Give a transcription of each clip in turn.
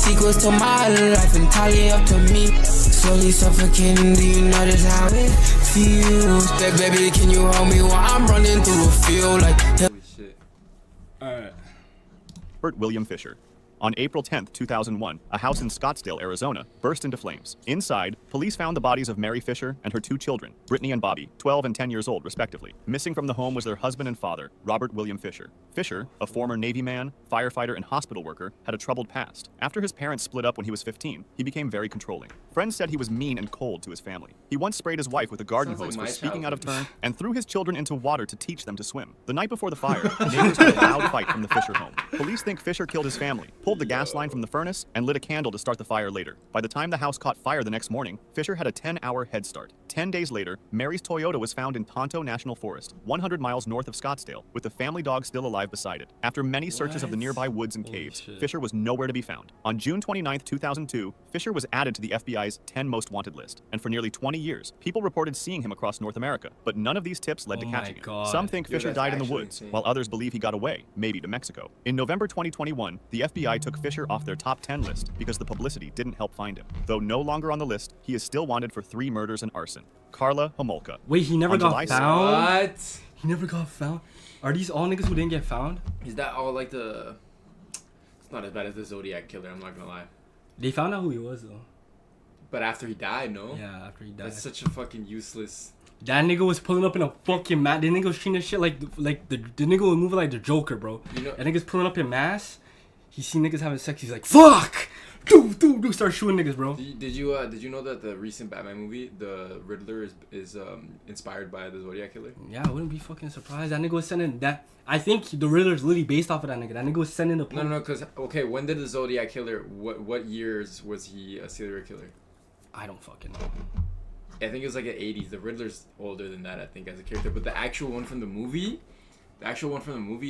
Sequels to my life entirely up to me. Slowly suffocating, do you notice how it feels? That baby, can you hold me while I'm running through a field like... Holy shit. Alright. Robert William Fisher. On April 10, 2001, a house in Scottsdale, Arizona, burst into flames. Inside, police found the bodies of Mary Fisher and her 2 children, Brittany and Bobby, 12 and 10 years old, respectively. Missing from the home was their husband and father, Robert William Fisher. Fisher, a former Navy man, firefighter, and hospital worker, had a troubled past. After his parents split up when he was 15, he became very controlling. Friends said he was mean and cold to his family. He once sprayed his wife with a garden hose for speaking out of turn and threw his children into water to teach them to swim. The night before the fire, neighbors had a loud fight from the Fisher home. Police think Fisher killed his family, pulled the gas line from the furnace, and lit a candle to start the fire later. By the time the house caught fire the next morning, Fisher had a 10-hour head start. 10 days later, Mary's Toyota was found in Tonto National Forest, 100 miles north of Scottsdale, with the family dog still alive beside it. After many searches of the nearby woods and caves, Fisher was nowhere to be found. On June 29, 2002, Fisher was added to the FBI's 10 most wanted list, and for nearly 20 years, people reported seeing him across North America, but none of these tips led to catching him. Some think Fisher died in the woods, while others believe he got away, maybe to Mexico. In November 2021, the FBI took Fisher off their top 10 list because the publicity didn't help find him. Though no longer on the list, he is still wanted for 3 murders and arson. Carla Homolka. Wait, he never got found? What? He never got found? Are these all niggas who didn't get found? Is that all like the... It's not as bad as the Zodiac Killer, I'm not gonna lie. They found out who he was, though. But after he died, no? Yeah, after he died. That's such a fucking useless... That nigga was pulling up in a fucking mask. The nigga was treating this shit like the nigga was moving like the Joker, bro. You know, that nigga's pulling up in mask. He see niggas having sex. He's like, fuck! Do start shooting niggas, bro. Did you know that the recent Batman movie, the Riddler, is inspired by the Zodiac Killer? Yeah, I wouldn't be fucking surprised. That nigga was sending that. I think the Riddler's literally based off of that nigga. That nigga was sending the. No, because okay, when did the Zodiac Killer? What years was he a serial killer? I don't fucking know. I think it was like the 80s. The Riddler's older than that, I think, as a character. But the actual one from the movie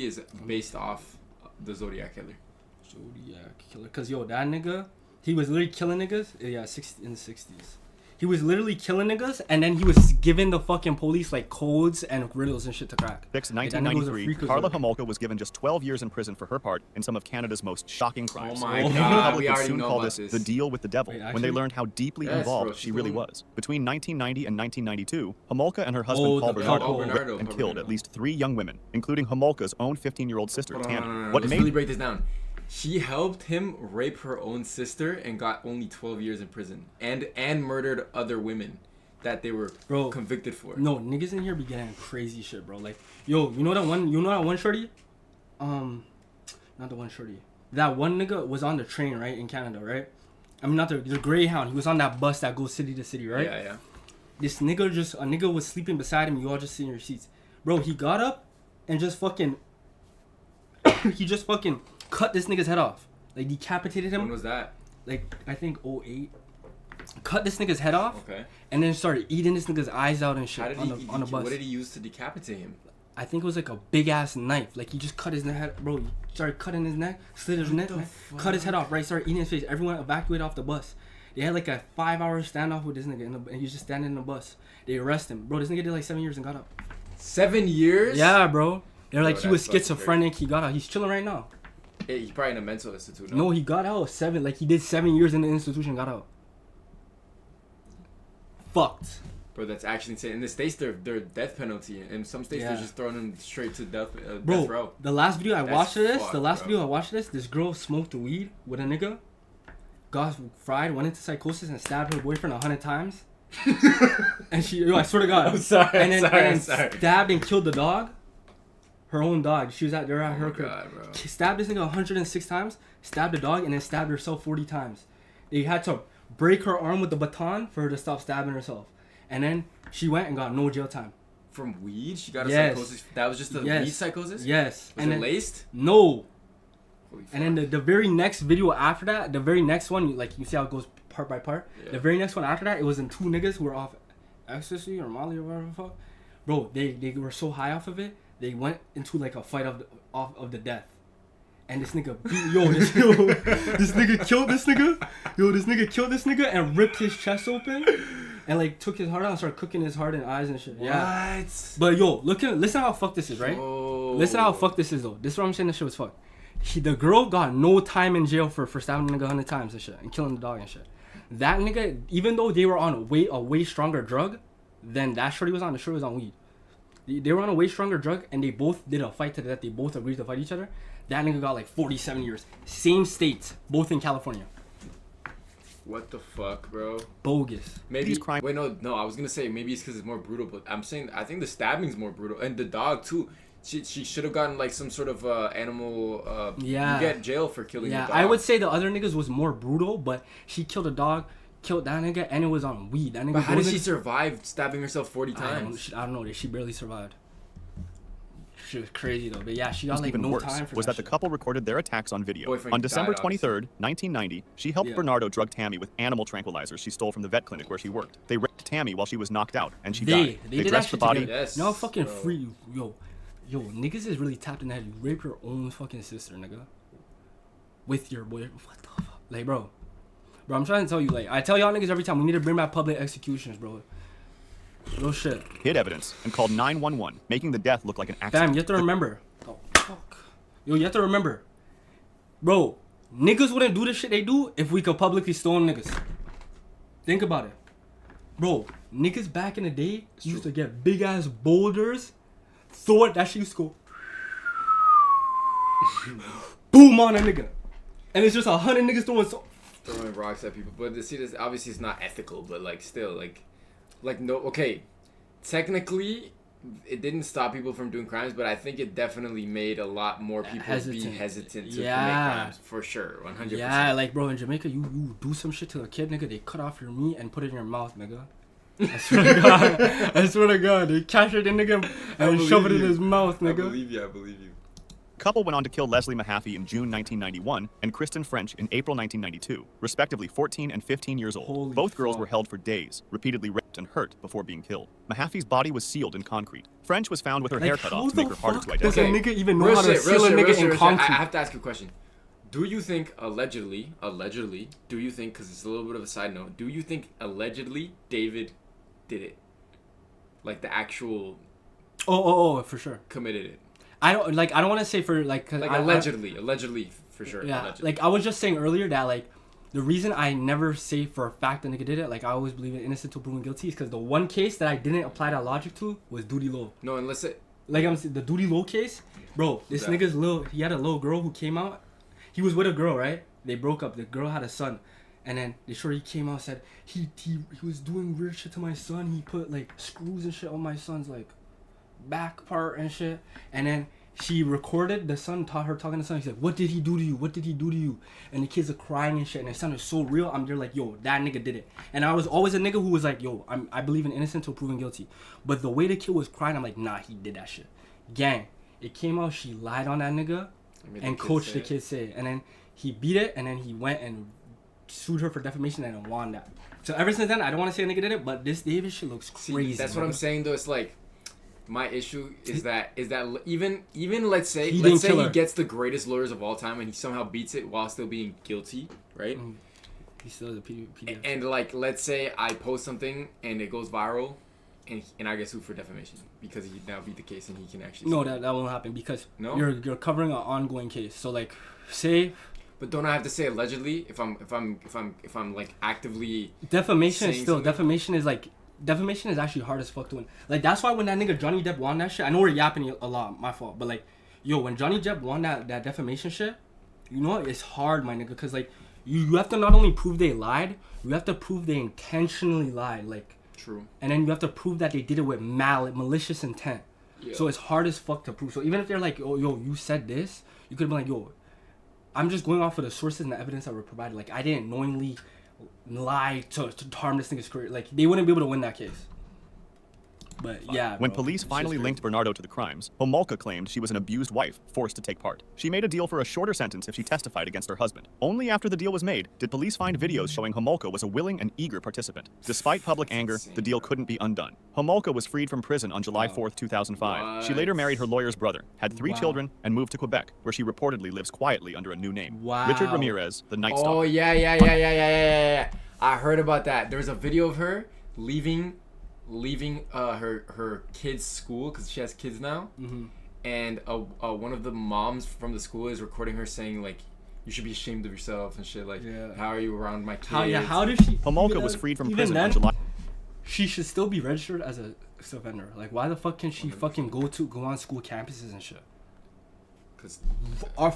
is based off the Zodiac Killer. Zodiac Killer. Cause yo, that nigga, he was literally killing niggas. Yeah, in the 60s. He was literally killing niggas, and then he was giving the fucking police like codes and riddles and shit to crack. 1993, Carla Homolka was given just 12 years in prison for her part in some of Canada's most shocking crimes. Oh my God. God. The public We would already soon know call about this the deal with the devil when they learned how deeply involved she really was. Between 1990 and 1992, Homolka and her husband Paul Bernardo and killed at least 3 young women, including Homolka's own 15-year-old sister, Tammy. Let's really break this down. She helped him rape her own sister and got only 12 years in prison, and murdered other women that they were convicted for. No, niggas in here be getting crazy shit, bro. Like, yo, you know that one shorty? Not the one shorty. That one nigga was on the train, right, in Canada, right? I mean, not the Greyhound. He was on that bus that goes city to city, right? Yeah. This nigga a nigga was sleeping beside him. You all just sit in your seats. Bro, he got up and just fucking, he just fucking cut this nigga's head off. Like, decapitated him. When was that? Like, I think 08. Cut this nigga's head off. Okay. And then started eating this nigga's eyes out and shit on the bus. What did he use to decapitate him? I think it was like a big ass knife. Like, he just cut his head, bro. He started cutting his neck, slit his neck, cut his head off. Right, started eating his face. Everyone evacuated off the bus. They had like a 5-hour standoff with this nigga, and he was just standing in the bus. They arrested him, bro. This nigga did like 7 years and got out. 7 years? Yeah, bro. They're like, he was schizophrenic. He got out. He's chilling right now. Yeah, he's probably in a mental institute. No, he got out 7. Like, he did 7 years in the institution, got out. Fucked. Bro, that's actually insane. In the States, they're death penalty. In some states, they're just throwing them straight to death row. The last video I watched of this, this girl smoked weed with a nigga, got fried, went into psychosis, and stabbed her boyfriend 100 times. And I swear to God. I'm sorry. And then stabbed and killed the dog. Her own dog. They're at her crib. God, bro. She stabbed this nigga 106 times, stabbed the dog, and then stabbed herself 40 times. They had to break her arm with the baton for her to stop stabbing herself. And then she went and got no jail time. From weed? She got a psychosis? That was just a weed psychosis? Yes. Was it laced? No. And then the very next video after that, the very next one, like, you see how it goes part by part? Yeah. The very next one after that, it was in 2 niggas who were off ecstasy or Molly or whatever the fuck. Bro, they were so high off of it, they went into like a fight of the death. And this nigga this nigga killed this nigga. This nigga killed this nigga and ripped his chest open. And like took his heart out and started cooking his heart and eyes and shit. What? Yeah. But listen how fucked this is, right? Listen how fucked this is though. This is what I'm saying, this shit was fucked. The girl got no time in jail for stabbing a nigga 100 times and shit and killing the dog and shit. That nigga, even though they were on a way stronger drug than that shorty was on, the shorty was on weed. They were on a way stronger drug and they both did a fight to the death. They both agreed to fight each other. That nigga got like 47 years. Same states, both in California. What the fuck, bro? Bogus. Maybe. Wait, no. I was gonna say maybe it's because it's more brutal, but I'm saying I think the stabbing's more brutal, and the dog too. She should have gotten like some sort of animal. Yeah. You get jail for killing. Yeah, a dog. I would say the other niggas was more brutal, but she killed a dog, killed that nigga, and it was on weed. That nigga. But how did she survive stabbing herself 40 times? I don't know. She barely survived. She was crazy though, but yeah, she got like even no worse time for was that the shit. couple recorded their attacks on video. Boyfriend On December died, 23rd, 1990, she helped Bernardo drug Tammy with animal tranquilizers she stole from the vet clinic where she worked. They raped Tammy while she was knocked out, and she died. They dressed the body. Yes, no fucking bro. free, yo, niggas is really tapped in that. You rape your own fucking sister, nigga, with your boy. What the fuck, like, bro, I'm trying to tell you, like, I tell y'all niggas every time we need to bring back public executions, bro. No shit. Hid evidence and called 911, making the death look like an accident. Fam, you have to remember. Oh, fuck. Yo, you have to remember. Bro, niggas wouldn't do the shit they do if we could publicly stone niggas. Think about it. Bro, niggas back in the day used to get big ass boulders, throw it, that shit used to go boom on a nigga. And it's just 100 niggas throwing rocks at people. But see, this obviously it's not ethical, but like still, like no, okay. Technically, it didn't stop people from doing crimes, but I think it definitely made a lot more people be hesitant to commit crimes, for sure, 100%. Yeah, like, bro, in Jamaica, you do some shit to a kid, nigga, they cut off your meat and put it in your mouth, nigga. I swear to God. I swear to God. They capture the nigga and shove it in his mouth, nigga. I believe you. Couple went on to kill Leslie Mahaffey in June 1991 and Kristen French in April 1992, respectively 14 and 15 years old. Holy Both girls fuck. were held for days, repeatedly raped and hurt before being killed. Mahaffey's body was sealed in concrete. French was found with her hair cut off to make her harder to Does identify. a nigga even know how to seal a nigga in concrete? I have to ask you a question. Do you think allegedly, do you think, because it's a little bit of a side note, do you think allegedly David did it? Like the actual... Oh, for sure. Committed it. I don't want to say for like allegedly for sure. Yeah, allegedly. like I was just saying earlier that like the reason I never say for a fact the nigga did it, like I always believe in innocent till proven guilty, is because the one case that I didn't apply that logic to was Duty Low. No, unless it... Like I'm saying, the Duty Low case, bro. This nigga's he had a little girl who came out. He was with a girl, right? They broke up. The girl had a son, and then the shorty came out and said he was doing weird shit to my son. He put like screws and shit on my son's like back part and shit, and then she recorded the son, taught her talking to the son. He's like, "What did he do to you? What did he do to you?" And the kids are crying and shit, and it sounded so real. I'm there like, yo, that nigga did it. And I was always a nigga who was like, yo, I believe in innocent till proven guilty. But the way the kid was crying, I'm like, nah, he did that shit. Gang, it came out she lied on that nigga and coached the kid say it. And then he beat it, and then he went and sued her for defamation and won that. So ever since then, I don't want to say a nigga did it, but this David shit looks crazy. See, that's what I'm saying though. It's like, my issue is that even let's say he gets the greatest lawyers of all time and he somehow beats it while still being guilty, right? He still has a PDF. And like, let's say I post something and it goes viral, and I get sued for defamation because he now beat the case and he can actually. No, that won't happen because you're covering an ongoing case. So like, say. But don't I have to say allegedly if I'm like actively defamation is still something? Defamation is actually hard as fuck to win. Like that's why when that nigga Johnny Depp won that shit, I know we're yapping a lot, my fault, but like, yo, when Johnny Depp won that defamation shit, you know what? It's hard, my nigga, because like you have to not only prove they lied, you have to prove they intentionally lied, like. True. And then you have to prove that they did it with malicious intent. Yeah. So it's hard as fuck to prove. So even if they're like, oh, yo, you said this, you could be like, yo, I'm just going off of the sources and the evidence that were provided. Like, I didn't knowingly lie to harm this nigga's career. Like, they wouldn't be able to win that case. But yeah. When police finally linked Bernardo to the crimes, Homolka claimed she was an abused wife forced to take part. She made a deal for a shorter sentence if she testified against her husband. Only after the deal was made did police find videos showing Homolka was a willing and eager participant. Despite public anger, the deal couldn't be undone. Homolka was freed from prison on July 4th, 2005. What? She later married her lawyer's brother, had 3 children, and moved to Quebec, where she reportedly lives quietly under a new name. Richard Ramirez, the Night Stalker. Oh, yeah. I heard about that. There was a video of her leaving her kids' school because she has kids now, and one of the moms from the school is recording her saying like, "You should be ashamed of yourself" and shit. Like, how are you around my kids? How did she? Homolka was freed from prison on July. She should still be registered as a offender. Like, why the fuck can she fucking go on school campuses and shit? Cause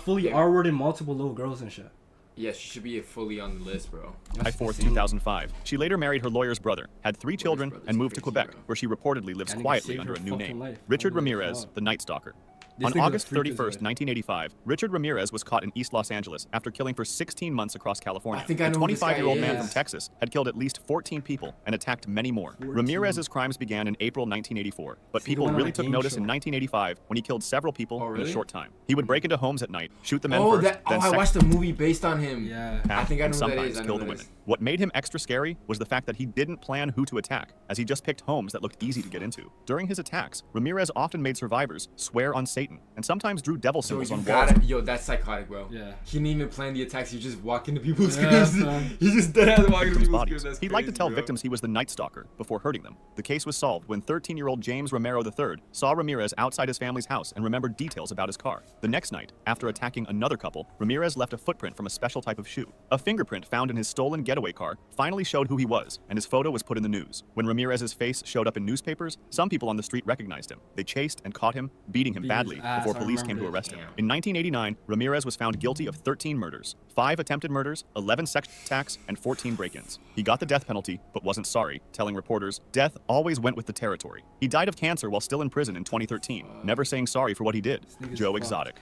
fully R-worded multiple little girls and shit. Yeah, she should be fully on the list, bro. July 4th, 2005. She later married her lawyer's brother, had 3 children, and moved to Quebec, where she reportedly lives quietly under a new name. Richard Ramirez, the Night Stalker. On August 31st, 1985, Richard Ramirez was caught in East Los Angeles after killing for 16 months across California. The 25-year-old man from Texas had killed at least 14 people and attacked many more. Ramirez's crimes began in April 1984, but people really took notice in 1985 when he killed several people in a short time. He would break into homes at night, shoot the men first, then I watched a movie based on him. Yeah. I think I know who that is. Sometimes kill the women. What made him extra scary was the fact that he didn't plan who to attack, as he just picked homes that looked easy to get into. During his attacks, Ramirez often made survivors swear on Satan, and sometimes drew devil symbols on walls. Yo, that's psychotic, bro. Yeah. He didn't even plan the attacks. He just walk into people's graves. He just dead ass walking into people's graves. He'd like to tell victims he was the Night Stalker before hurting them. The case was solved when 13-year-old James Romero III saw Ramirez outside his family's house and remembered details about his car. The next night, after attacking another couple, Ramirez left a footprint from a special type of shoe. A fingerprint found in his stolen getaway car finally showed who he was, and his photo was put in the news. When Ramirez's face showed up in newspapers, some people on the street recognized him. They chased and caught him, beating him badly before police came to arrest him. In 1989, Ramirez was found guilty of 13 murders, 5 attempted murders, 11 sex attacks, and 14 break-ins. He got the death penalty, but wasn't sorry, telling reporters, "Death always went with the territory." He died of cancer while still in prison in 2013, never saying sorry for what he did. Joe Exotic.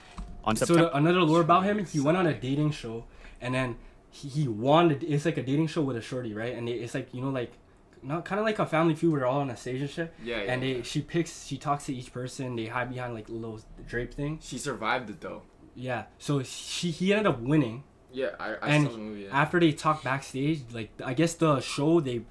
On September. So another lore about him, he went on a dating show, and then he wanted, it's like a dating show with a shorty, right? And it's like, you know, like, not kind of like a Family Feud where they're all on a stage and shit. Yeah. And she talks to each person. They hide behind like a little drape thing. She survived it though. Yeah. So he ended up winning. Yeah, I saw the movie. Yeah. After they talked backstage, like I guess the show they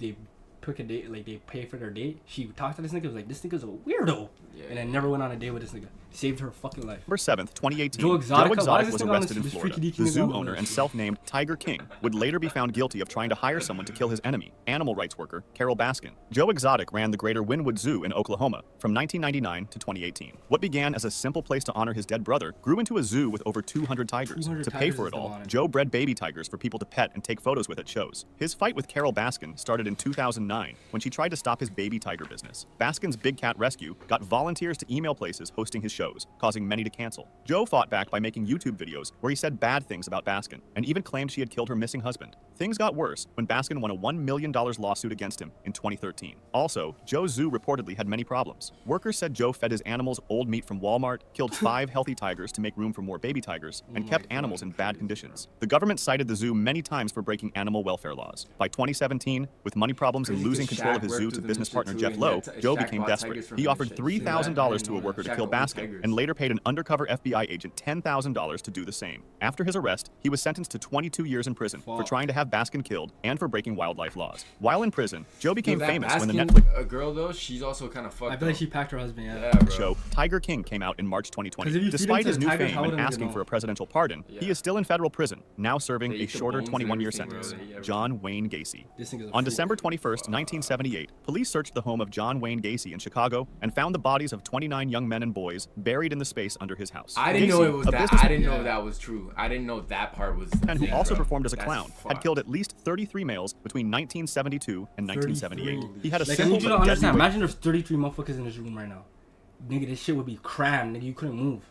took a date, like they paid for their date. She talked to this nigga, was like, this nigga's a weirdo, and then never went on a date with this nigga. Saved her fucking life. November 7th, 2018, Joe Exotic was arrested in Florida. The zoo owner and self-named Tiger King would later be found guilty of trying to hire someone to kill his enemy, animal rights worker Carol Baskin. Joe Exotic ran the Greater Wynwood Zoo in Oklahoma from 1999 to 2018. What began as a simple place to honor his dead brother grew into a zoo with over 200 tigers. To pay for it all, Joe bred baby tigers for people to pet and take photos with at shows. His fight with Carol Baskin started in 2009 when she tried to stop his baby tiger business. Baskin's Big Cat Rescue got volunteers to email places hosting his shows, causing many to cancel. Joe fought back by making YouTube videos where he said bad things about Baskin and even claimed she had killed her missing husband. Things got worse when Baskin won a $1 million lawsuit against him in 2013. Also, Joe's zoo reportedly had many problems. Workers said Joe fed his animals old meat from Walmart, killed 5 healthy tigers to make room for more baby tigers, and kept animals in bad conditions. The government cited the zoo many times for breaking animal welfare laws. By 2017, with money problems and losing control of his zoo to business partner Jeff Lowe, Joe became desperate. He offered $3,000 to a worker to kill Baskin and later paid an undercover FBI agent $10,000 to do the same. After his arrest, he was sentenced to 22 years in prison for trying to have Baskin killed and for breaking wildlife laws. While in prison, Joe became famous when the Netflix a girl though, she's also kind of fucked. I feel like she packed her husband. Show Tiger King came out in March 2020. Despite his new fame and asking for a presidential pardon, he is still in federal prison, now serving a shorter 21-year sentence. John Wayne Gacy. On December 21st, 1978, police searched the home of John Wayne Gacy in Chicago and found the bodies of 29 young men and boys buried in the space under his house. I didn't know it was that. I didn't know that was true. I didn't know that part was. And who also performed as a clown, had killed at least 33 males between 1972 and 1978. He had a simple I need you to understand. Imagine there's 33 motherfuckers in this room right now. Nigga, this shit would be crammed. Nigga, you couldn't move.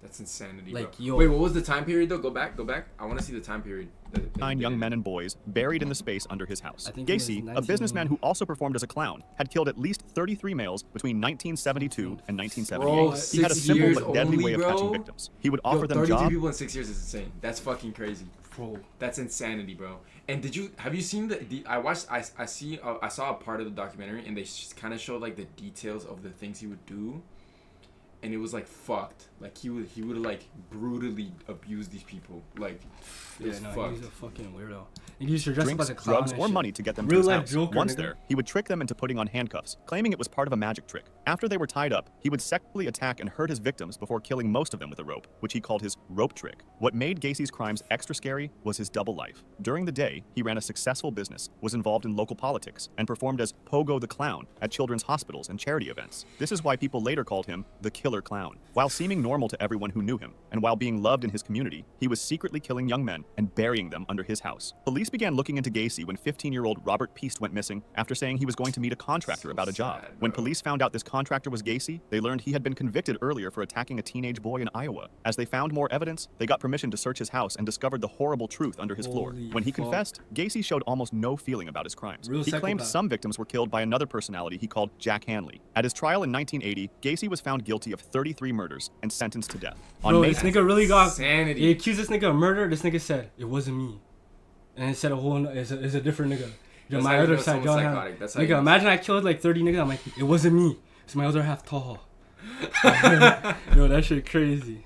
That's insanity, like, bro. Yo. Wait, what was the time period though? Go back. I want to see the time period. 9 young men and boys buried in the space under his house. Gacy, a businessman who also performed as a clown, had killed at least 33 males between 1972 and 1978. He had a simple but deadly way of catching victims. He would offer them jobs. 32 people in 6 years is insane. That's fucking crazy. Bro, that's insanity, bro. And have you seen I saw a part of the documentary and they kind of showed like the details of the things he would do. And it was like fucked. Like he would like brutally abuse these people. Like it was fucked. He's a fucking weirdo. And he used to dress up Drinks, as a clown drugs, or money to get them Real to his life house. Joker, Once nigga. there, he would trick them into putting on handcuffs, claiming it was part of a magic trick. After they were tied up, he would sexually attack and hurt his victims before killing most of them with a rope, which he called his rope trick. What made Gacy's crimes extra scary was his double life. During the day, he ran a successful business, was involved in local politics, and performed as Pogo the Clown at children's hospitals and charity events. This is why people later called him the Killer killer clown. While seeming normal to everyone who knew him, and while being loved in his community, he was secretly killing young men and burying them under his house. Police began looking into Gacy when 15-year-old Robert Peast went missing after saying he was going to meet a contractor about a job. Sad, when police found out this contractor was Gacy, they learned he had been convicted earlier for attacking a teenage boy in Iowa. As they found more evidence, they got permission to search his house and discovered the horrible truth under his floor. Holy When he fuck. confessed, Gacy showed almost no feeling about his crimes. Real He claimed psychopath. some victims were killed by another personality he called Jack Hanley. At his trial in 1980, Gacy was found guilty of 33 murders and sentenced to death. On Bro, May this nigga really got. Insanity. He accused this nigga of murder. This nigga said it wasn't me, and it said a whole. It's a different nigga. That's My how you other know side, someone's John. psychotic. That's how you Nigga, know. imagine I killed like 30 niggas. I'm like, it wasn't me. It's my other half tall. Yo, that shit crazy.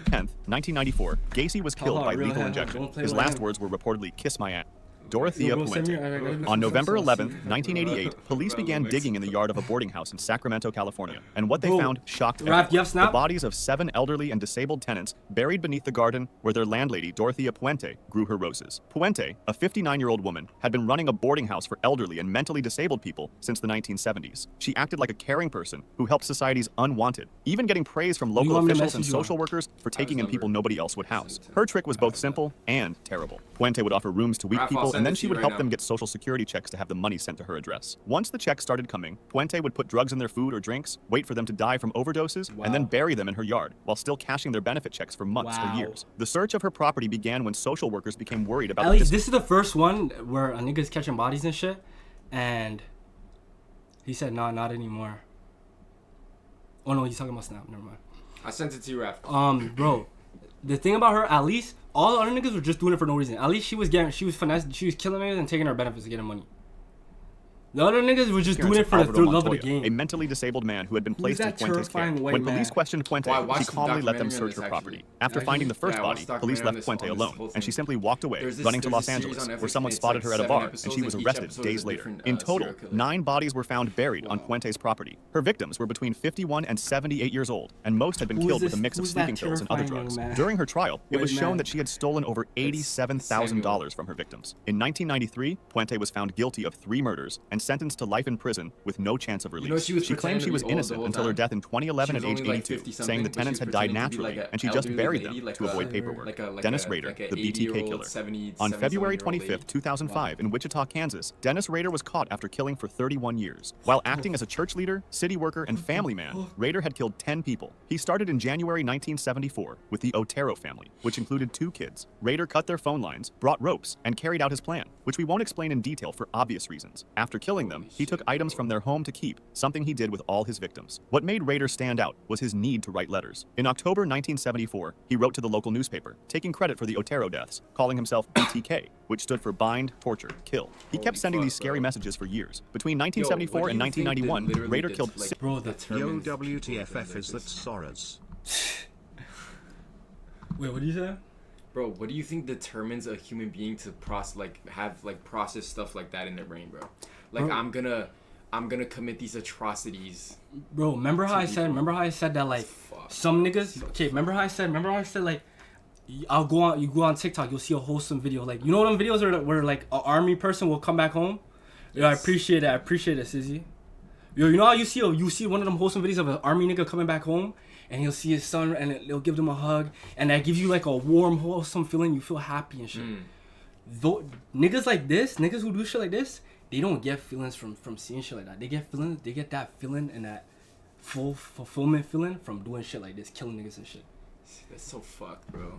10th, 1994, Gacy was killed Haha, by real lethal haha, injection. don't play His with last him. words were reportedly, "Kiss my ass." Dorothea Yo, bro, send me- Puente. I gotta- On November I'll see 11th, you. 1988, police began digging in the yard of a boarding house in Sacramento, California, and what they Bro, found shocked Raph, everyone. you have Snap? The bodies of 7 elderly and disabled tenants buried beneath the garden where their landlady, Dorothea Puente, grew her roses. Puente, a 59-year-old woman, had been running a boarding house for elderly and mentally disabled people since the 1970s. She acted like a caring person who helped society's unwanted, even getting praise from local want me to officials and message you on? social workers for taking in number. people nobody else would house. Her trick was both simple and terrible. Puente would offer rooms to weak Raph, I'll people, send and then it she to you would right help now. them get social security checks to have the money sent to her address. Once the checks started coming, Puente would put drugs in their food or drinks, wait for them to die from overdoses, and then Wow. bury them in her yard, while still cashing their benefit checks for months Wow. or years. The search of her property began when social workers became worried about At the least this is the first one where a nigga's catching bodies and shit, and he said, "Nah, not anymore." Oh no, he's talking about Snap. Never mind. I sent it to you, Raph. Bro, the thing about her, at least all the other niggas were just doing it for no reason. At least she was finessing, she was killing niggas and taking her benefits to get her money. The other niggas were just doing it for the Alvaro love of the Montoya, game. a mentally disabled man who had been placed in that Puente's care. terrifying white When police man? questioned Puente, Well, I watched he the calmly let them documentary on search her this, property. actually. After Actually? finding the first Yeah, I watched body, the police documentary on left this- Puente on this alone, whole and she thing. simply walked away, There's running to a Los series Angeles, on where Netflix, someone and it's spotted like her at a 7 bar, and episodes, she was and each arrested episode days is a later. different, In total, serial killer. 9 bodies were found buried on Wow. Puente's property. Her victims were between 51 and 78 years old, and most had been Who is killed with a this- mix of who's that sleeping pills and other terrifying drugs. young man? During her trial, it was White shown man. that she had stolen over $87,000 from her victims. In 1993, Puente was found guilty of 3 murders and sentenced to life in prison with no chance of release. know, she was claimed pretending she to was be old the innocent whole until her time. death in 2011 at She was age only, like, 82, 50 saying the something, but tenants she had was died pretending to be, naturally, like, and she an just elderly buried lady, them like to avoid a- paperwork. like a Dennis Rader, like a the BTK 80-year-old, killer. 70, On February 70-something-year-old 25th, lady. 2005, in Wichita, Kansas, Dennis Rader was caught after killing for 31 years. While acting as a church leader, city worker, and family man, Rader had killed 10 people. He started in January 1974 with the Otero family, which included 2 kids. Rader cut their phone lines, brought ropes, and carried out his plan, which we won't explain in detail for obvious reasons. After killing them, he took items from their home to keep, something he did with all his victims. What made Rader stand out was his need to write letters. In October 1974, he wrote to the local newspaper, taking credit for the Otero deaths, calling himself BTK, which stood for bind, torture, kill. He kept Holy sending fuck, these scary bro. messages for years. Between Yo, 1974 what do and you think that 1991, literally Rader did, killed like, Bro, the- Yo, determines WTFF people is in that this? Sorres. Wait, what did you say? Bro, what do you think determines a human being to process stuff like that in their brain, bro? Like, Bro. I'm gonna commit these atrocities. Bro, remember how I people. said? Remember how I said that like Fuck. some niggas? Okay, remember how I said? Like, you go on TikTok, you'll see a wholesome video. Like, you know them videos where like an army person will come back home. Yo, I Yes. appreciate it, Sizzy. Yo, you know how you see one of them wholesome videos of an army nigga coming back home, and he'll see his son, and they'll give them a hug, and that gives you like a warm, wholesome feeling. You feel happy and shit. Though niggas like this, niggas who do shit like this, they don't get feelings from seeing shit like that. They get that feeling and that full fulfillment feeling from doing shit like this, killing niggas and shit. That's so fucked, bro.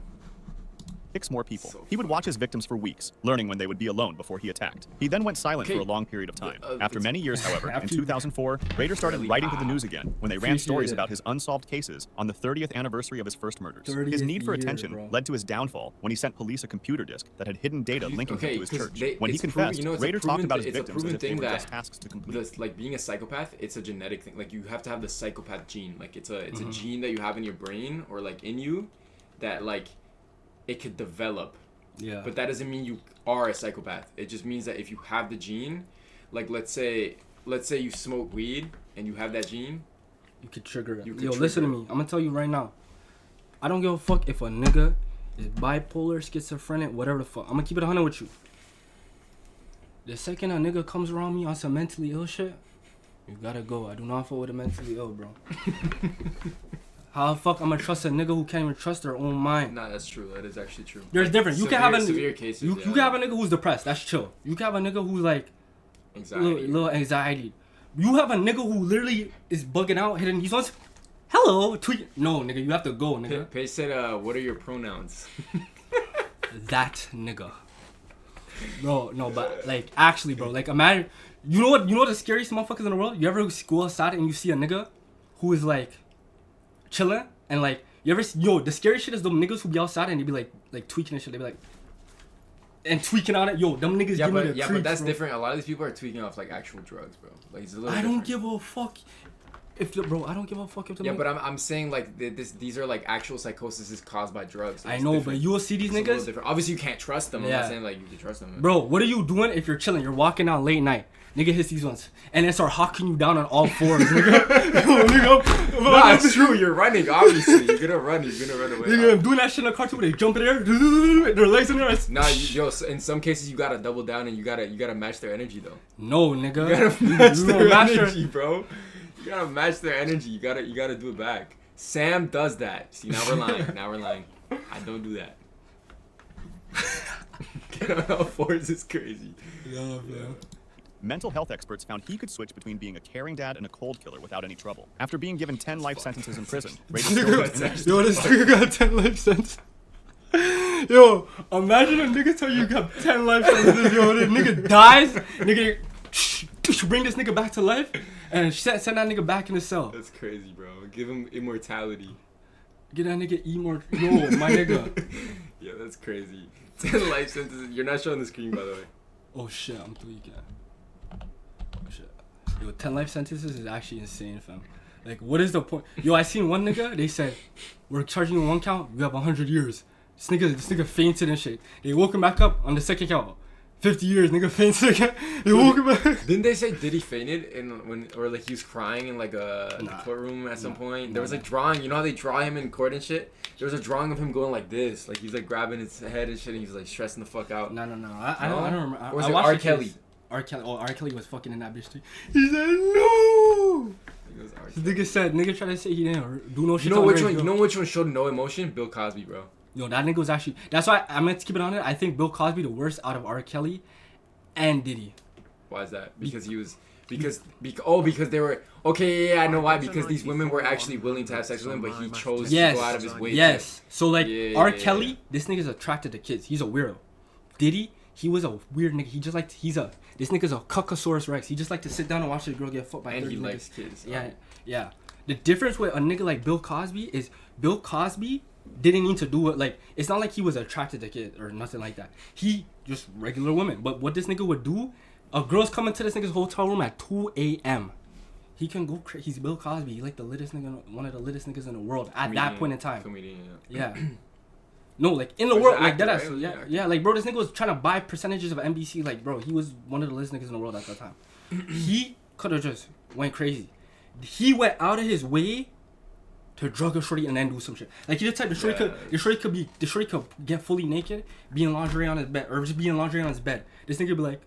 6 more people. So He would watch his victims for weeks, learning when they would be alone before he attacked. He then went silent Okay. for a long period of time. After it's- many years, however, in After- 2004, Rader started Really? writing to the news again when they ran Appreciate stories it. about his unsolved cases on the 30th anniversary of his first murders. His 30th need for year, attention bro. led to his downfall when he sent police a computer disk that had hidden data linking him to his 'cause church. When he it's confessed, proven, it's a Rader talked proven about his it's a victims as proven if they thing were that just tasks to complete. this, like, being a psychopath, it's a genetic thing. Like, you have to have the psychopath gene. Like, it's a gene that you have in your brain or like in you that like it could develop. Yeah. But that doesn't mean you are a psychopath. It just means that if you have the gene, like let's say you smoke weed and you have that gene. You could trigger it. You could Yo, listen to trigger me. I'm gonna tell you right now. I don't give a fuck if a nigga is bipolar, schizophrenic, whatever the fuck. I'm gonna keep it 100 with you. The second a nigga comes around me on some mentally ill shit, You gotta go. I do not fuck with a mentally ill, bro. How the fuck I'm gonna trust a nigga who can't even trust their own mind? Nah, that's true. That is actually true. There's different. You can have a severe cases. You can have a nigga who's depressed. That's chill. You can have a nigga who's like little anxiety. You have a nigga who literally is bugging out, hitting these ones. Hello, tweet. No, nigga, you have to go, nigga. Paige said, "What are your pronouns?" That nigga. Bro, no, but like actually, bro, like imagine. You know what the scariest motherfuckers in the world? You ever go outside and you see a nigga who is like chilling and like you ever the scariest shit is them niggas who be outside and they be like tweaking and shit. They be like and tweaking on it. Yo, them niggas give me the creeps, but that's bro. different. A lot of these people are tweaking off like actual drugs, bro. Like it's a little. I don't different. give a fuck. I don't give a fuck if the yeah, but I'm saying like these are like actual psychosis is caused by drugs. So I know, different. But you will see these niggas. Obviously, you can't trust them. I'm not saying like you can trust them. Bro, what are you doing if you're chilling? You're walking out late night. Nigga hits these ones and then start hawking you down on all fours, nigga. Nah, it's true. You're running, obviously. You're gonna run away. Nigga, I'm doing that shit in a cartoon where they jump in the air, their legs in there. Nah, in some cases you gotta double down and you gotta match their energy though. No, nigga. You gotta match their energy, bro. You gotta match their energy. You gotta do it back. Sam does that. See, now we're lying. I don't do that. Get on all fours is crazy. Yeah, bro. Mental health experts found he could switch between being a caring dad and a cold killer without any trouble. After being given 10 life sentences in prison, Yo, this nigga got 10 life sentences. Yo, imagine a nigga tell you got 10 life sentences. Yo, this nigga dies. Nigga, bring this nigga back to life and send that nigga back in the cell. That's crazy, bro. Give him immortality. Get that nigga Yo, my nigga. Yeah, that's crazy. 10 life sentences. You're not showing the screen, by the way. Oh shit, I'm tweaking. Oh shit. Yo, 10 life sentences is actually insane, fam. Like, what is the point? Yo, I seen one nigga, they said, we're charging you one count, you have 100 years. This nigga fainted and shit. They woke him back up on the second count. 50 years, nigga fainted again. They woke him back. Didn't they say Diddy fainted or like he was crying in like the courtroom at some point? There was like drawing. You know how they draw him in court and shit? There was a drawing of him going like this, like he's like grabbing his head and shit, and he's like stressing the fuck out. No. I don't remember. Or was it R. Kelly? R. Kelly was fucking in that bitch too. He said no. This nigga tried to say he didn't do no shit. You know which one showed no emotion? Bill Cosby, bro. Yo, that nigga was actually. That's why I meant to keep it on it. I think Bill Cosby the worst out of R. Kelly and Diddy. Why is that? Because he was. Because they were. Okay, yeah, I know why. Because these women were actually willing to have sex with him, but he chose to go out of his way. Yes. So like R. Kelly, this nigga's attracted to kids. He's a weirdo. Diddy, he was a weird nigga. He just like this nigga's a Cuckosaurus Rex. He just like to sit down and watch a girl get fucked by 30 niggas. And he likes kids. Yeah. The difference with a nigga like Bill Cosby is Bill Cosby didn't need to do it. Like, it's not like he was attracted to kids or nothing like that. He just regular women. But what this nigga would do, a girl's coming to this nigga's hotel room at 2 a.m. He can go crazy. He's Bill Cosby. He's like the littest nigga, one of the littest niggas in the world at that point in time. Yeah. No, like in the world, like that. Right? Yeah. Like, bro, this nigga was trying to buy percentages of NBC. Like, bro, he was one of the littest niggas in the world at that time. He could have just went crazy. He went out of his way to drug a shorty and then do some shit. Like, he the type the shorty could get fully naked, be in lingerie on his bed, or just be in lingerie on his bed. This nigga be like,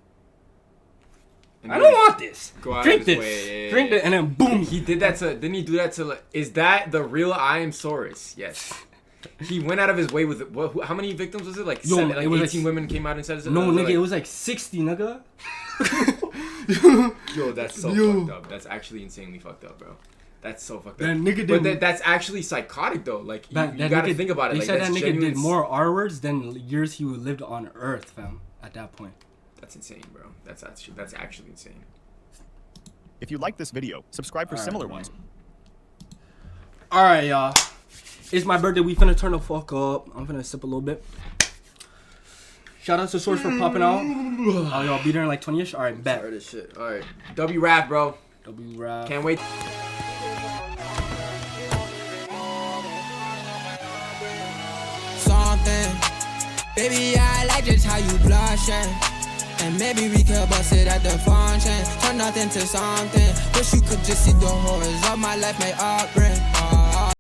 I don't want this. Drink this. Drink it, and then boom. He did that to. Didn't he do that to? Is that the real I am Sorres? Yes. He went out of his way with how many victims was it? Like, 18 women came out and said it. No, nigga, it was like 60, nigga. Yo, that's so fucked up. That's actually insanely fucked up, bro. That's so fucked up. But that's actually psychotic though. Like, you gotta think about it. They said that nigga did more R words than years he lived on Earth, fam. At that point. That's insane, bro. That's actually insane. If you like this video, subscribe for similar ones. Alright, y'all. It's my birthday. We finna turn the fuck up. I'm finna sip a little bit. Shout out to Sorres for popping out. Oh, y'all be there in like 20-ish? Alright, bet. Sorry, this shit. Alright. W-Rap, bro. W-Rap. Can't wait. Something. Baby, I like just how you blushing. And maybe we could bust it at the function. Turn nothing to something. Wish you could just see the horrors of my life, my upbringing.